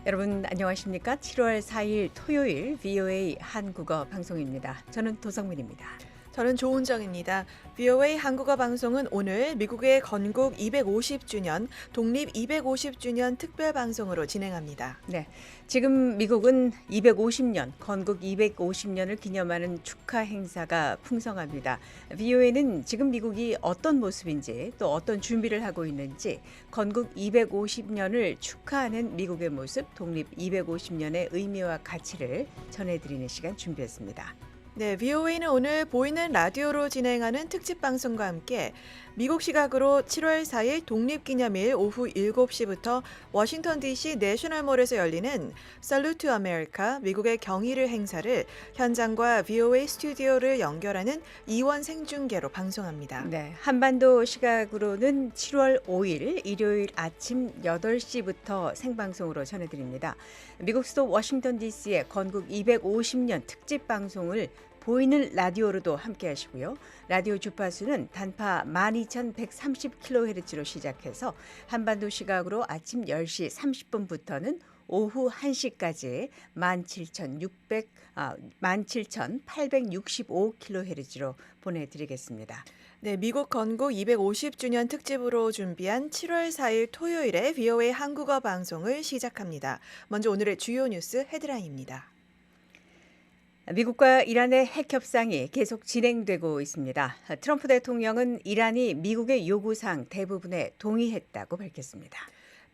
여러분 안녕하십니까? 7월 4일 토요일 VOA 한국어 방송입니다. 저는 도성민입니다. 저는 조은정입니다. VOA 한국어 방송은 오늘 미국의 건국 250주년, 독립 250주년 특별 방송으로 진행합니다. 네, 지금 미국은 250년, 건국 250년을 기념하는 축하 행사가 풍성합니다. VOA는 지금 미국이 어떤 모습인지 또 어떤 준비를 하고 있는지 건국 250년을 축하하는 미국의 모습, 독립 250년의 의미와 가치를 전해드리는 시간 준비했습니다. 네, VOA는 오늘 보이는 라디오로 진행하는 특집 방송과 함께 미국 시각으로 7월 4일 독립기념일 오후 7시부터 워싱턴 DC 내셔널몰에서 열리는 Salute to America 미국의 경의를 행사를 현장과 VOA 스튜디오를 연결하는 이원 생중계로 방송합니다. 네, 한반도 시각으로는 7월 5일 일요일 아침 8시부터 생방송으로 전해드립니다. 미국 수도 워싱턴 DC의 건국 250년 특집 방송을 보이는 라디오로도 함께 하시고요. 라디오 주파수는 단파 12,130kHz로 시작해서 한반도 시각으로 아침 10시 30분부터는 오후 1시까지 17,865kHz로 보내드리겠습니다. 네, 미국 건국 250주년 특집으로 준비한 7월 4일 토요일에 VOA 한국어 방송을 시작합니다. 먼저 오늘의 주요 뉴스 헤드라인입니다. 미국과 이란의 핵 협상이 계속 진행되고 있습니다. 트럼프 대통령은 이란이 미국의 요구사항 대부분에 동의했다고 밝혔습니다.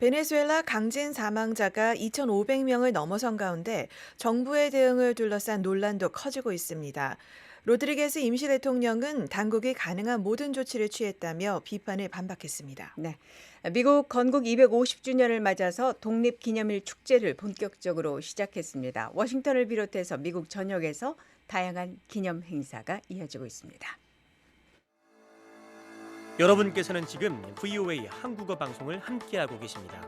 베네수엘라 강진 사망자가 2,500명을 넘어선 가운데 정부의 대응을 둘러싼 논란도 커지고 있습니다. 로드리게스 임시 대통령은 당국이 가능한 모든 조치를 취했다며 비판을 반박했습니다. 네, 미국 건국 250주년을 맞아서 독립기념일 축제를 본격적으로 시작했습니다. 워싱턴을 비롯해서 미국 전역에서 다양한 기념 행사가 이어지고 있습니다. 여러분께서는 지금 VOA 한국어 방송을 함께하고 계십니다.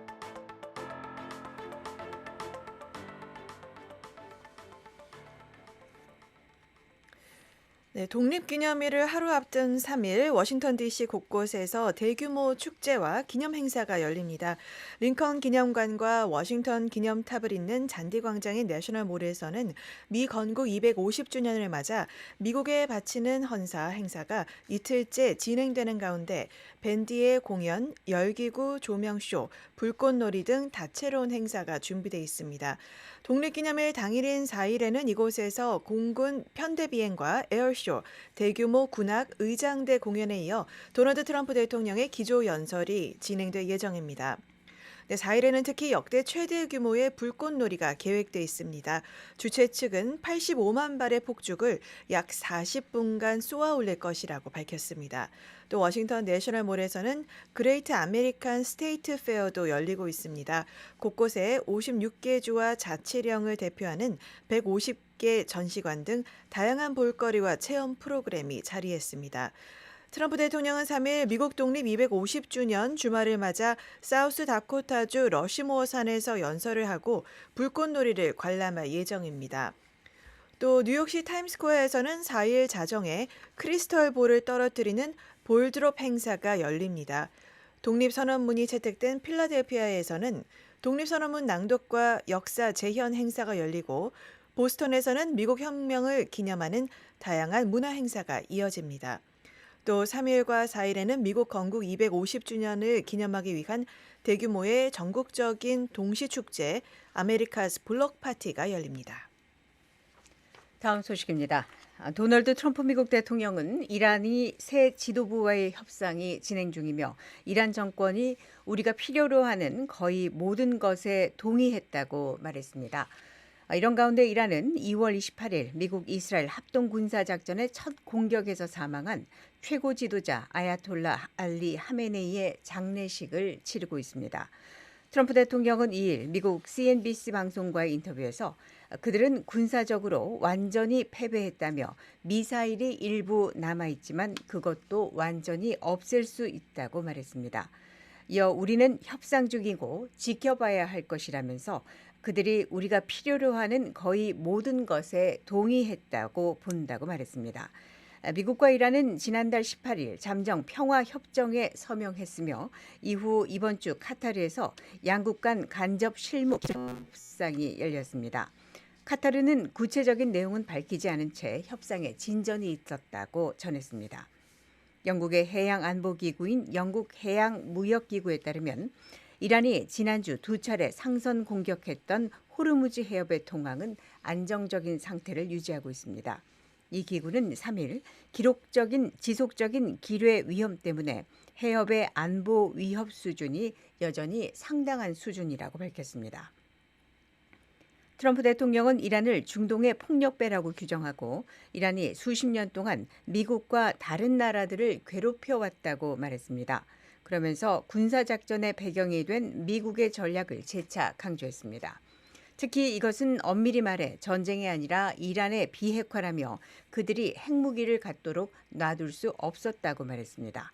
네, 독립기념일을 하루 앞둔 3일 워싱턴 DC 곳곳에서 대규모 축제와 기념 행사가 열립니다. 링컨 기념관과 워싱턴 기념탑을 잇는 잔디광장인 내셔널몰에서는 미 건국 250주년을 맞아 미국에 바치는 헌사 행사가 이틀째 진행되는 가운데 밴디의 공연, 열기구 조명쇼, 불꽃놀이 등 다채로운 행사가 준비돼 있습니다. 독립기념일 당일인 4일에는 이곳에서 공군 편대비행과 에어쇼, 대규모 군악, 의장대 공연에 이어 도널드 트럼프 대통령의 기조연설이 진행될 예정입니다. 네, 4일에는 특히 역대 최대 규모의 불꽃놀이가 계획돼 있습니다. 주최 측은 85만 발의 폭죽을 약 40분간 쏘아 올릴 것이라고 밝혔습니다. 또 워싱턴 내셔널몰에서는 그레이트 아메리칸 스테이트 페어도 열리고 있습니다. 곳곳에 56개 주와 자치령을 대표하는 150개 전시관 등 다양한 볼거리와 체험 프로그램이 자리했습니다. 트럼프 대통령은 3일 미국 독립 250주년 주말을 맞아 사우스 다코타주 러시모어 산에서 연설을 하고 불꽃놀이를 관람할 예정입니다. 또 뉴욕시 타임스퀘어에서는 4일 자정에 크리스털 볼을 떨어뜨리는 볼드롭 행사가 열립니다. 독립선언문이 채택된 필라델피아에서는 독립선언문 낭독과 역사 재현 행사가 열리고 보스턴에서는 미국 혁명을 기념하는 다양한 문화 행사가 이어집니다. 또 3일과 4일에는 미국 건국 250주년을 기념하기 위한 대규모의 전국적인 동시축제 아메리카스 블록 파티가 열립니다. 다음 소식입니다. 도널드 트럼프 미국 대통령은 이란이 새 지도부와의 협상이 진행 중이며 이란 정권이 우리가 필요로 하는 거의 모든 것에 동의했다고 말했습니다. 이런 가운데 이란은 2월 28일 미국 이스라엘 합동군사작전의 첫 공격에서 사망한 최고 지도자 아야톨라 알리 하메네이의 장례식을 치르고 있습니다. 트럼프 대통령은 2일 미국 CNBC 방송과의 인터뷰에서 그들은 군사적으로 완전히 패배했다며 미사일이 일부 남아있지만 그것도 완전히 없앨 수 있다고 말했습니다. 이어 우리는 협상 중이고 지켜봐야 할 것이라면서 그들이 우리가 필요로 하는 거의 모든 것에 동의했다고 본다고 말했습니다. 미국과 이란은 지난달 18일 잠정 평화협정에 서명했으며 이후 이번 주 카타르에서 양국 간 간접 실무 협상이 열렸습니다. 카타르는 구체적인 내용은 밝히지 않은 채 협상에 진전이 있었다고 전했습니다. 영국의 해양안보기구인 영국해양무역기구에 따르면 이란이 지난주 두 차례 상선 공격했던 호르무즈 해협의 통항은 안정적인 상태를 유지하고 있습니다. 이 기구는 3일 지속적인 기뢰 위험 때문에 해협의 안보 위협 수준이 여전히 상당한 수준이라고 밝혔습니다. 트럼프 대통령은 이란을 중동의 폭력배라고 규정하고 이란이 수십 년 동안 미국과 다른 나라들을 괴롭혀왔다고 말했습니다. 그러면서 군사작전의 배경이 된 미국의 전략을 재차 강조했습니다. 특히 이것은 엄밀히 말해 전쟁이 아니라 이란의 비핵화라며 그들이 핵무기를 갖도록 놔둘 수 없었다고 말했습니다.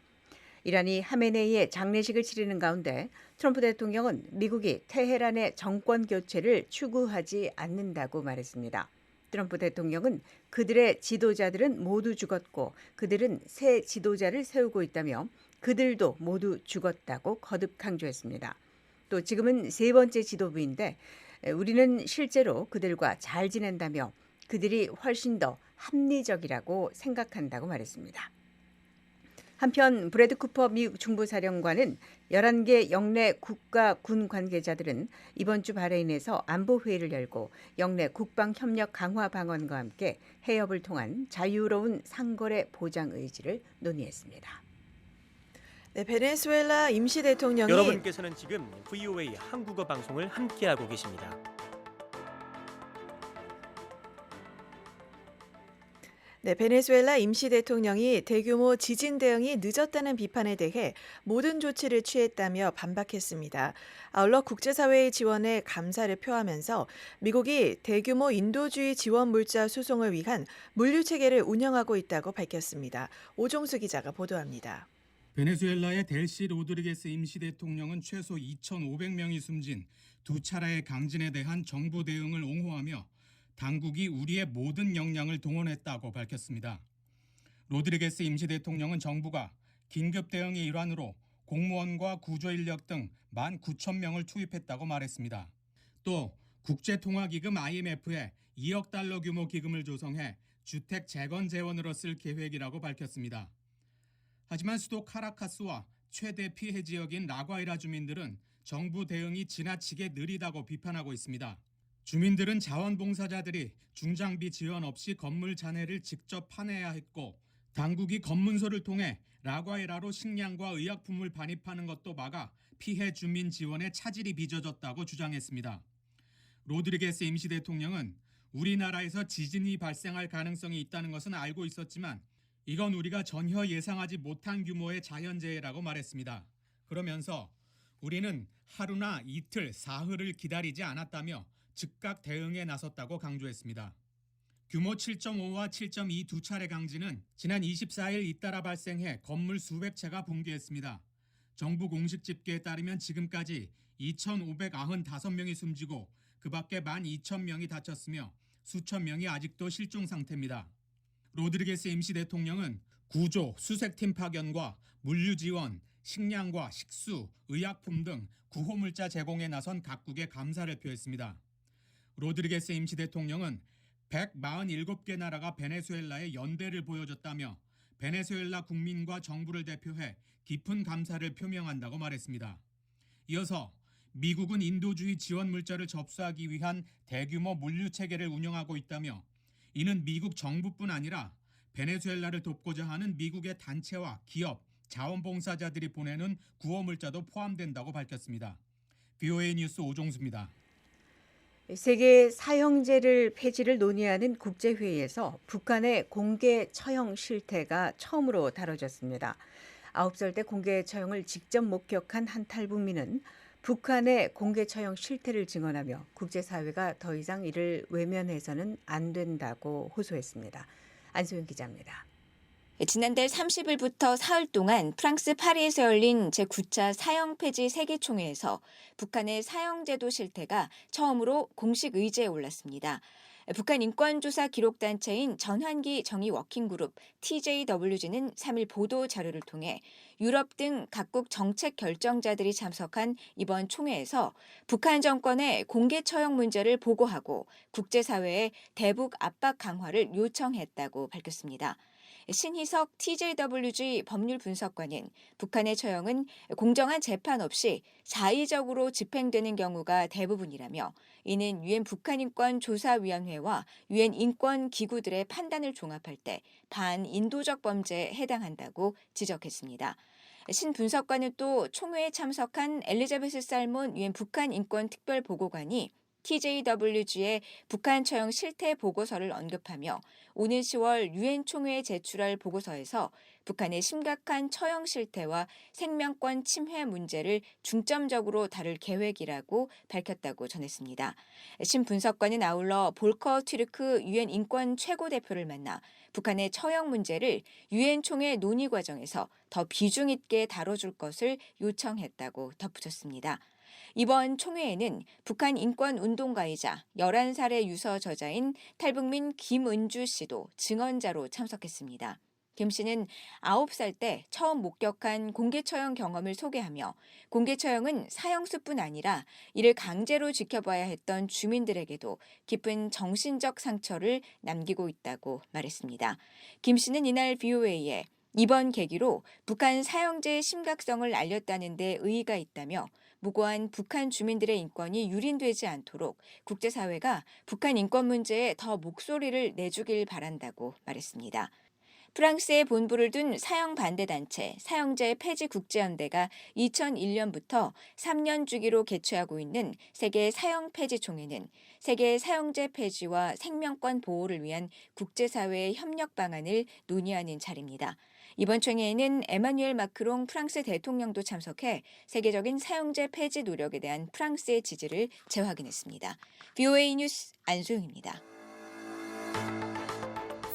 이란이 하메네이의 장례식을 치르는 가운데 트럼프 대통령은 미국이 테헤란의 정권 교체를 추구하지 않는다고 말했습니다. 트럼프 대통령은 그들의 지도자들은 모두 죽었고 그들은 새 지도자를 세우고 있다며 그들도 모두 죽었다고 거듭 강조했습니다. 또 지금은 세 번째 지도부인데 우리는 실제로 그들과 잘 지낸다며 그들이 훨씬 더 합리적이라고 생각한다고 말했습니다. 한편 브래드 쿠퍼 미국 중부사령관은 11개 영내 국가 군 관계자들은 이번 주 바레인에서 안보회의를 열고 영내 국방협력 강화 방안과 함께 해협을 통한 자유로운 상거래 보장 의지를 논의했습니다. 네, 베네수엘라 임시 대통령이 여러분께서는 지금 VOA 한국어 방송을 함께하고 계십니다. 네, 베네수엘라 임시 대통령이 대규모 지진 대응이 늦었다는 비판에 대해 모든 조치를 취했다며 반박했습니다. 아울러 국제사회의 지원에 감사를 표하면서 미국이 대규모 인도주의 지원 물자 수송을 위한 물류 체계를 운영하고 있다고 밝혔습니다. 오종수 기자가 보도합니다. 베네수엘라의 델시 로드리게스 임시 대통령은 최소 2,500명이 숨진 두 차례의 강진에 대한 정부 대응을 옹호하며 당국이 우리의 모든 역량을 동원했다고 밝혔습니다. 로드리게스 임시 대통령은 정부가 긴급 대응의 일환으로 공무원과 구조 인력 등 19,000명을 투입했다고 말했습니다. 또 국제통화기금 IMF에 2억 달러 규모 기금을 조성해 주택 재건 재원으로 쓸 계획이라고 밝혔습니다. 하지만 수도 카라카스와 최대 피해 지역인 라과이라 주민들은 정부 대응이 지나치게 느리다고 비판하고 있습니다. 주민들은 자원봉사자들이 중장비 지원 없이 건물 잔해를 직접 파내야 했고 당국이 검문소를 통해 라과이라로 식량과 의약품을 반입하는 것도 막아 피해 주민 지원에 차질이 빚어졌다고 주장했습니다. 로드리게스 임시 대통령은 우리나라에서 지진이 발생할 가능성이 있다는 것은 알고 있었지만 이건 우리가 전혀 예상하지 못한 규모의 자연재해라고 말했습니다. 그러면서 우리는 하루나 이틀, 사흘을 기다리지 않았다며 즉각 대응에 나섰다고 강조했습니다. 규모 7.5와 7.2 두 차례 강진은 지난 24일 잇따라 발생해 건물 수백 채가 붕괴했습니다. 정부 공식 집계에 따르면 지금까지 2,595명이 숨지고 그 밖에 12,000명이 다쳤으며 수천 명이 아직도 실종 상태입니다. 로드리게스 임시 대통령은 구조, 수색팀 파견과 물류 지원, 식량과 식수, 의약품 등 구호물자 제공에 나선 각국에 감사를 표했습니다. 로드리게스 임시 대통령은 147개 나라가 베네수엘라에 연대를 보여줬다며 베네수엘라 국민과 정부를 대표해 깊은 감사를 표명한다고 말했습니다. 이어서 미국은 인도주의 지원 물자를 접수하기 위한 대규모 물류 체계를 운영하고 있다며 이는 미국 정부뿐 아니라 베네수엘라를 돕고자 하는 미국의 단체와 기업, 자원봉사자들이 보내는 구호 물자도 포함된다고 밝혔습니다. VOA 뉴스 오종수입니다. 세계 사형제를 폐지를 논의하는 국제회의에서 북한의 공개 처형 실태가 처음으로 다뤄졌습니다. 9살 때 공개 처형을 직접 목격한 한 탈북민은 북한의 공개 처형 실태를 증언하며 국제사회가 더 이상 이를 외면해서는 안 된다고 호소했습니다. 안소영 기자입니다. 지난달 30일부터 사흘 동안 프랑스 파리에서 열린 제9차 사형 폐지 세계총회에서 북한의 사형제도 실태가 처음으로 공식 의제에 올랐습니다. 북한 인권조사 기록단체인 전환기 정의 워킹그룹 TJWG는 3일 보도 자료를 통해 유럽 등 각국 정책 결정자들이 참석한 이번 총회에서 북한 정권의 공개 처형 문제를 보고하고 국제사회에 대북 압박 강화를 요청했다고 밝혔습니다. 신희석 TJWG 법률 분석관은 북한의 처형은 공정한 재판 없이 자의적으로 집행되는 경우가 대부분이라며 이는 유엔 북한인권조사위원회와 유엔 인권기구들의 판단을 종합할 때 반인도적 범죄에 해당한다고 지적했습니다. 신 분석관은 또 총회에 참석한 엘리자베스 살몬 유엔 북한인권특별보고관이 TJWG의 북한 처형 실태 보고서를 언급하며 오는 10월 유엔 총회에 제출할 보고서에서 북한의 심각한 처형 실태와 생명권 침해 문제를 중점적으로 다룰 계획이라고 밝혔다고 전했습니다. 신 분석관은 아울러 볼커 튀르크 유엔 인권 최고대표를 만나 북한의 처형 문제를 유엔 총회 논의 과정에서 더 비중 있게 다뤄줄 것을 요청했다고 덧붙였습니다. 이번 총회에는 북한 인권운동가이자 11살의 유서 저자인 탈북민 김은주 씨도 증언자로 참석했습니다. 김 씨는 9살 때 처음 목격한 공개처형 경험을 소개하며 공개처형은 사형수뿐 아니라 이를 강제로 지켜봐야 했던 주민들에게도 깊은 정신적 상처를 남기고 있다고 말했습니다. 김 씨는 이날 VOA에 이번 계기로 북한 사형제의 심각성을 알렸다는 데 의의가 있다며 무고한 북한 주민들의 인권이 유린되지 않도록 국제사회가 북한 인권 문제에 더 목소리를 내주길 바란다고 말했습니다. 프랑스에 본부를 둔 사형 반대 단체 사형제 폐지 국제연대가 2001년부터 3년 주기로 개최하고 있는 세계 사형 폐지 총회는 세계 사형제 폐지와 생명권 보호를 위한 국제사회의 협력 방안을 논의하는 자리입니다. 이번 총회에는 에마뉘엘 마크롱 프랑스 대통령도 참석해 세계적인 사형제 폐지 노력에 대한 프랑스의 지지를 재확인했습니다. VOA 뉴스 안소영입니다.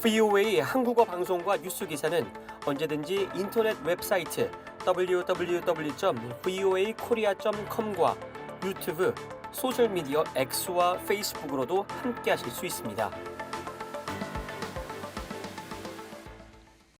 VOA 한국어 방송과 뉴스 기사는 언제든지 인터넷 웹사이트 www.voakorea.com과 유튜브, 소셜미디어 X와 페이스북으로도 함께하실 수 있습니다.